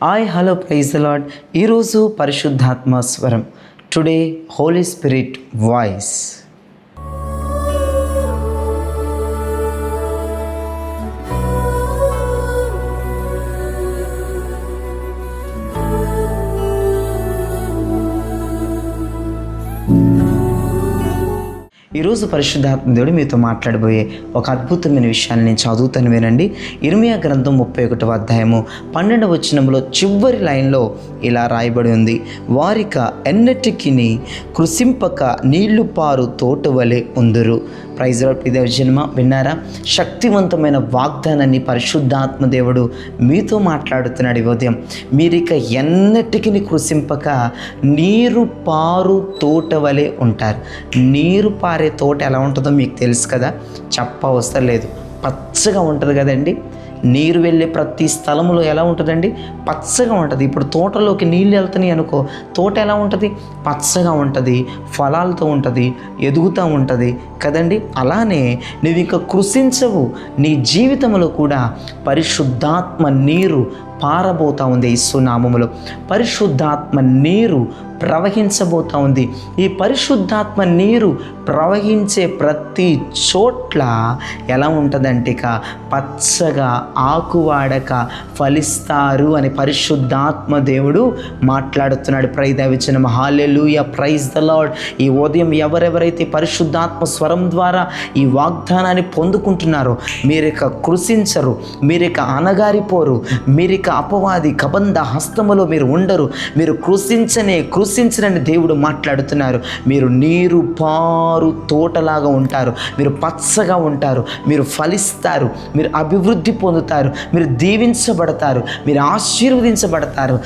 Hello praise the lord. ఈరోజు పరిశుద్ధాత్మ స్వరం. Today holy spirit voice. ఈరోజు పరిశుద్ధాత్మ దేవుడు మీతో మాట్లాడబోయే ఒక అద్భుతమైన విషయాన్ని నేను చదువుతాను వినండి. ఇర్మియా గ్రంథం 31వ అధ్యాయము 12వ వచనంలో చివరి లైన్లో ఇలా రాయబడి ఉంది, వారిక ఎన్నటికిని కృషింపక నీళ్లు పారు తోట వలె ఉందురు. Praise lord. ప్రియ జన్మ విన్నారా? శక్తివంతమైన వాగ్దానాన్ని పరిశుద్ధాత్మ దేవుడు మీతో మాట్లాడుతున్నాడు ఈ ఉదయం. మీరిక ఎన్నటికిని కృషింపక నీరు పారు తోట వలె ఉంటారు. నీరు పారే తోట ఎలా ఉంటుందో మీకు తెలుసు కదా, చెప్పవసరం లేదు. పచ్చగా ఉంటుంది కదండి. నీరు వెళ్ళే ప్రతి స్థలంలో ఎలా ఉంటుందండి? పచ్చగా ఉంటుంది. ఇప్పుడు తోటలోకి నీళ్ళు వెళ్తున్నాయి అనుకో, తోట ఎలా ఉంటుంది? పచ్చగా ఉంటుంది, ఫలాలతో ఉంటుంది, ఎదుగుతూ ఉంటుంది కదండి. అలానే నువ్వు ఇంకా కృషించవు. నీ జీవితంలో కూడా పరిశుద్ధాత్మ నీరు పారబోతూ ఉంది. యేసు నామములో పరిశుద్ధాత్మ నీరు ప్రవహించబోతూ ఉంది. ఈ పరిశుద్ధాత్మ నీరు ప్రవహించే ప్రతి చోట్ల ఎలా ఉంటుందంటే ఇక పచ్చగా ఆకువాడక ఫలిస్తారు అని పరిశుద్ధాత్మ దేవుడు మాట్లాడుతున్నాడు. Praise hallelujah, praise the lord. ఈ ఉదయం ఎవరెవరైతే పరిశుద్ధాత్మ స్వరం ద్వారా ఈ వాగ్దానాన్ని పొందుకుంటున్నారో మీరిక కృషించరు, మీరిక అనగారిపోరు, మీరిక అపవాది కబంధ హస్తములో మీరు ఉండరు. మీరు కృషించనని దేవుడు మాట్లాడుతున్నారు. మీరు నీరు పారు తోటలాగా ఉంటారు, మీరు పచ్చగా ఉంటారు, మీరు ఫలిస్తారు, మీరు అభివృద్ధి పొందుతారు, మీరు దీవించబడతారు, మీరు ఆశీర్వదించబడతారు.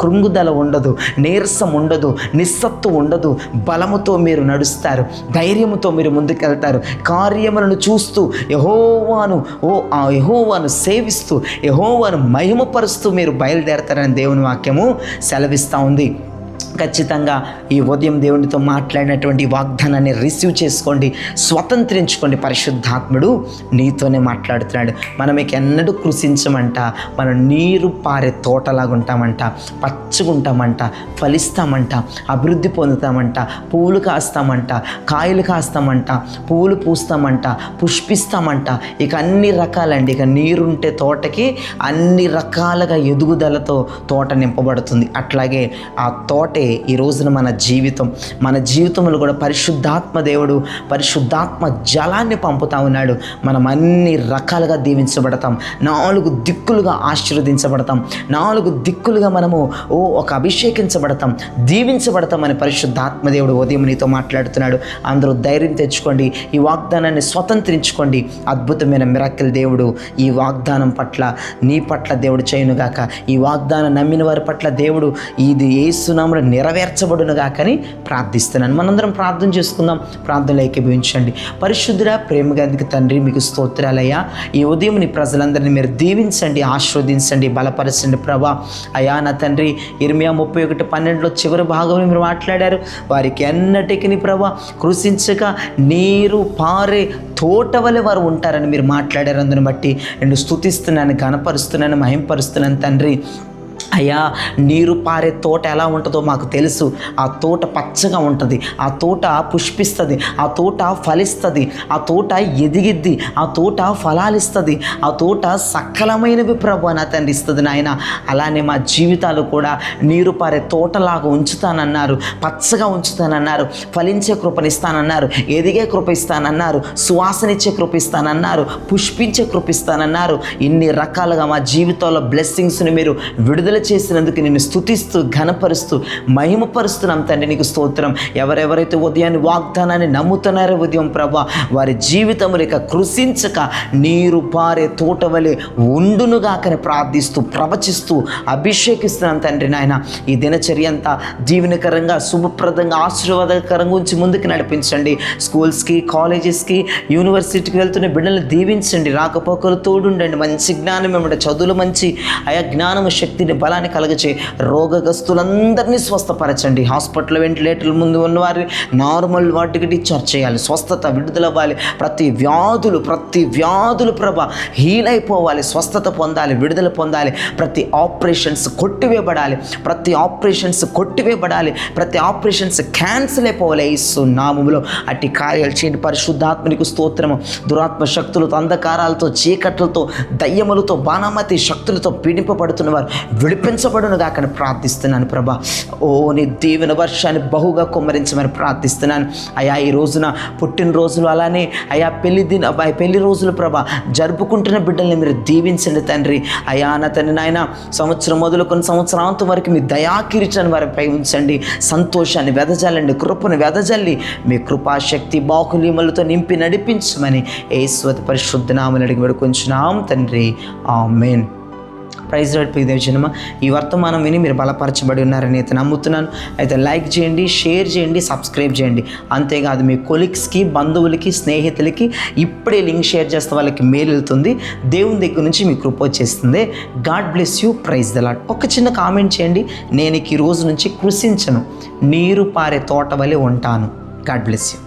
కృంగుదల ఉండదు, నీరసం ఉండదు, నిస్సత్తు ఉండదు. బలముతో మీరు నడుస్తారు, ధైర్యముతో మీరు ముందుకెళ్తారు. కార్యములను చూస్తూ యెహోవాను సేవిస్తూ యెహోవాను మహిమపరుస్తూ మీరు బయలుదేరతారని దేవుని వాక్యము సెలవిస్తూ ఉంది. ఖచ్చితంగా ఈ ఉదయం దేవునితో మాట్లాడినటువంటి వాగ్దానాన్ని రిసీవ్ చేసుకోండి, స్వతంత్రించుకోండి. పరిశుద్ధాత్ముడు నీతోనే మాట్లాడుతున్నాడు. మనం ఇక ఎన్నడూ కృషించమంట, మనం నీరు పారే తోటలాగా ఉంటామంట, పచ్చగా ఉంటామంట, ఫలిస్తామంట, అభివృద్ధి పొందుతామంట, పువ్వులు కాస్తామంట, కాయలు కాస్తామంట, పువ్వులు పూస్తామంట, పుష్పిస్తామంట. ఇక అన్ని రకాలండి. ఇక నీరుంటే తోటకి అన్ని రకాలుగా ఎదుగుదలతో తోట నింపబడుతుంది. అట్లాగే ఆ తోటే ఈ రోజున మన జీవితంలో కూడా పరిశుద్ధాత్మ దేవుడు పరిశుద్ధాత్మ జలాన్ని పంపుతా ఉన్నాడు. మనం అన్ని రకాలుగా దీవించబడతాం, 4 దిక్కులుగా ఆశీర్వదించబడతాం, 4 దిక్కులుగా మనము ఒక అభిషేకించబడతాం, దీవించబడతామని పరిశుద్ధాత్మ దేవుడు ఉదయం నీతో మాట్లాడుతున్నాడు. అందరూ ధైర్యం తెచ్చుకోండి, ఈ వాగ్దానాన్ని స్వతంత్రించుకోండి. అద్భుతమైన మిరాకిల్ దేవుడు ఈ వాగ్దానం పట్ల నీ పట్ల దేవుడు చేయునుగాక. ఈ వాగ్దానం నమ్మిన వారి పట్ల దేవుడు ఇది యేసు నామములో నెరవేర్చబడునుగా కానీ ప్రార్థిస్తున్నాను. మనందరం ప్రార్థన చేసుకుందాం. ప్రార్థనలో ఏకీభవించండి. పరిశుద్ధుడా, ప్రేమగంధికి తండ్రి, మీకు స్తోత్రాలయ్యా. ఈ ఉదయం నీ ప్రజలందరినీ మీరు దీవించండి, ఆశీర్వదించండి, బలపరచండి ప్రభా. అయ్యా నా తండ్రి, ఇర్మియా 31:12 చివరి భాగంలో మీరు మాట్లాడారు. వారికి ఎన్నటికి ప్రభా కృషించక నీరు పారే తోట వలె వారు ఉంటారని మీరు మాట్లాడారు. అందుని బట్టి నేను స్తుతిస్తున్నాను, ఘనపరుస్తున్నాను, మహింపరుస్తున్నాను తండ్రి. అయ్యా, నీరు పారే తోట ఎలా ఉంటుందో మాకు తెలుసు. ఆ తోట పచ్చగా ఉంటుంది, ఆ తోట పుష్పిస్తుంది, ఆ తోట ఫలిస్తుంది, ఆ తోట ఎదిగిద్ది, ఆ తోట ఫలాలిస్తుంది, ఆ తోట సకలమైనవి ప్రభు నా తండ్రి ఇస్తుంది నాయన. అలానే మా జీవితాలు కూడా నీరు పారే తోటలాగా ఉంచుతానన్నారు, పచ్చగా ఉంచుతానన్నారు, ఫలించే కృపనిస్తానన్నారు, ఎదిగే కృప ఇస్తానన్నారు, సువాసనిచ్చే కృప ఇస్తానన్నారు, పుష్పించే కృప ఇస్తానన్నారు. ఇన్ని రకాలుగా మా జీవితంలో బ్లెస్సింగ్స్ని మీరు విడుదల చేసినందుకు నేను స్తుతిస్తూ ఘనపరుస్తూ మహిమపరుస్తున్నాం తండ్రి. నీకు స్తోత్రం. ఎవరెవరైతే ఉదయాన్ని వాగ్దానాన్ని నమ్ముతున్నారో ఉదయం ప్రభా, వారి జీవితములు ఇక కృషించక నీరు పారే తోట వలె ఉండునుగాకని ప్రార్థిస్తూ ప్రవచిస్తూ అభిషేకిస్తున్నాం తండ్రి నాయన. ఈ దినచర్య అంతా జీవనకరంగా, శుభప్రదంగా, ఆశీర్వాదకరంగా ఉంచి ముందుకు నడిపించండి. స్కూల్స్కి, కాలేజెస్కి, యూనివర్సిటీకి వెళ్తున్న బిడ్డలను దీవించండి. రాకపోకలు తోడుండండి. మంచి జ్ఞానం ఏమంటే చదువులు మంచి అయా జ్ఞానము శక్తిని బలాన్ని కలగచే రోగగ్రస్తులందరినీ స్వస్థపరచండి. హాస్పిటల్ వెంటిలేటర్ల ముందు ఉన్నవారు నార్మల్ వాటికి డిశ్చార్జ్ చేయాలి. స్వస్థత విడుదల అవ్వాలి. ప్రతి వ్యాధులు ప్రభా హీల్ అయిపోవాలి. స్వస్థత పొందాలి, విడుదల పొందాలి. ప్రతి ఆపరేషన్స్ కొట్టివేయబడాలి. ప్రతి ఆపరేషన్స్ క్యాన్సిల్ అయిపోవాలి. యేసు నామములో అట్టి కార్యాలు చేయండి. పరిశుద్ధాత్మనికి స్తోత్రము. దురాత్మ శక్తులతో, అంధకారాలతో, చీకట్లతో, దయ్యములతో, బాణామతి శక్తులతో పీడింపబడుతున్న వారు విడిపించబడును గాకని ప్రార్థిస్తున్నాను ప్రభా. నీ దీవెన వర్షాన్ని బహుగా కుమ్మరించమని ప్రార్థిస్తున్నాను అయా. ఈ రోజున పుట్టినరోజులు, అలానే అయా పెళ్లి రోజులు ప్రభా జరుపుకుంటున్న బిడ్డల్ని మీరు దీవించండి తండ్రి. అయా నా తండ్రి నాయన, సంవత్సరం మొదలుకొని సంవత్సరాంతం వరకు మీ దయాకిరీటాన్ని వారిపై ఉంచండి. సంతోషాన్ని వెదజల్లండి, కృపను వెదజల్లి మీ కృపాశక్తి బాహులీములతో నింపి నడిపించమని యేసు పరిశుద్ధ నామమున అడిగి వేడుకొంచున్నాం తండ్రి. ఆమేన్. Praise lord. ప్రియదేవ జనమ, ఈ వర్తమానం విని మీరు బలపరచబడి ఉన్నారని అయితే నమ్ముతున్నాను. అయితే లైక్ చేయండి, షేర్ చేయండి, సబ్స్క్రైబ్ చేయండి. అంతేకాదు మీ కొలీగ్స్కి, బంధువులకి, స్నేహితులకి ఇప్పుడే లింక్ షేర్ చేస్తే వాళ్ళకి మేలు వెళ్తుంది. దేవుని దగ్గర నుంచి మీ కృప వచ్చేస్తుంది. God bless you. Praise the lord. ఒక చిన్న కామెంట్ చేయండి. నేను ఈ రోజు నుంచి కృషించను, నీరు పారే తోట వలె ఉంటాను. God bless you.